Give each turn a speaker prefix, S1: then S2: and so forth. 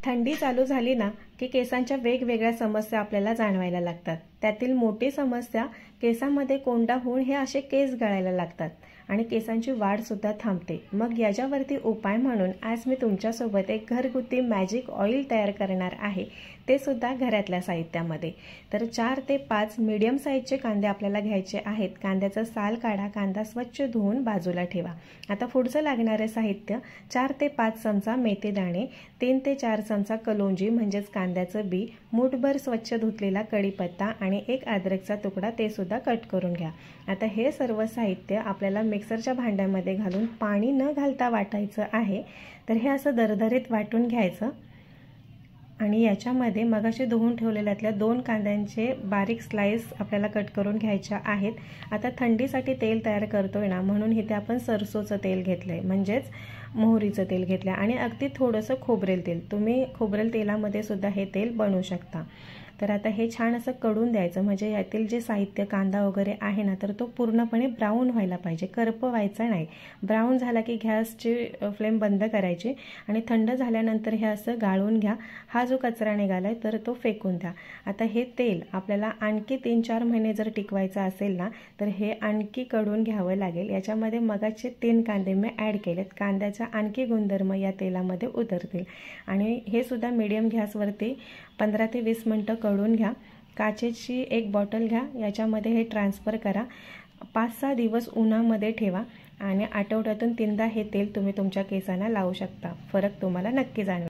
S1: थंडी चालू झाली ना की केसांच्या वेगवेगळ्या समस्या आपल्याला जाणवायला लागतात। त्यातील मोठी समस्या केसांमध्ये कोंडा होऊन हे असे केस गळायला लागतात आणि केसांची वाढ सुद्धा थांबते। मग याच्यावरती उपाय म्हणून आज मी तुमच्यासोबत एक घरगुती मॅजिक ऑइल तयार करणार आहे, ते सुद्धा घरातल्या साहित्यामध्ये। तर 4 ते 5 मीडियम साईजचे कांदे आपल्याला घ्यायचे आहेत। कांद्याचा साल काढा, कांदा स्वच्छ धुवून बाजूला ठेवा। आता पुढचं लागणारे साहित्य 4 ते 5 चमचा मेथी दाणे, 3 ते 4 चमचा कलोंजी म्हणजेच कांद्याचं बी, मूठभर स्वच्छ धुतलेला कढीपत्ता आणि एक अद्रकचा तुकडा, ते सुद्धा कट करून घ्या। आता हे सर्व साहित्य आपल्याला मिक्सरच्या भांड्यामध्ये घालून पाणी न घालता वाटायचं आहे। तर हे असं दरदरीत वाटून घ्यायचं आणि याच्यामध्ये मगाशी धुवून ठेवलेल्यातल्या 2 कांद्यांचे बारीक स्लाइस आपल्याला कट करून घ्यायच्या आहेत। आता थंडीसाठी तेल तयार करतोय ना, म्हणून इथे आपण सरसोचं तेल घेतलंय, म्हणजेच मोहरीचं तेल घेतलंय आणि अगदी थोडंसं खोबरेल तेल। तुम्ही खोबरेल तेलामध्ये सुद्धा हे तेल बनवू शकता। तर आता हे छान असं कडून द्यायचं, म्हणजे यातील जे साहित्य कांदा वगैरे आहे ना, तर तो पूर्णपणे ब्राऊन व्हायला पाहिजे, करपवायचा नाही। ब्राऊन झाला की गॅसची फ्लेम बंद करायची आणि थंड झाल्यानंतर हे असं गाळून घ्या। हा जो कचरा निघालाय तर तो फेकून द्या। आता हे तेल आपल्याला आणखी 3-4 महिने जर टिकवायचं असेल ना, तर हे आणखी कडून घ्यावं लागेल। याच्यामध्ये मगाचे 3 कांदे मी ॲड केलेत, कांद्याचा आणखी गुणधर्म या तेलामध्ये उतरतील आणि हे सुद्धा मीडियम गॅसवरती 15 ते 20 मिनिटं कडून घ्या। काचेची एक बॉटल घ्या, याच्यामध्ये हे ट्रान्सफर करा। 5-6 दिवस उन्हामध्ये ठेवा आणि आठवड्यातून 3दा हे तेल तुम्ही तुमच्या केसांना लावू शकता। फरक तुम्हाला नक्की जाणवेल।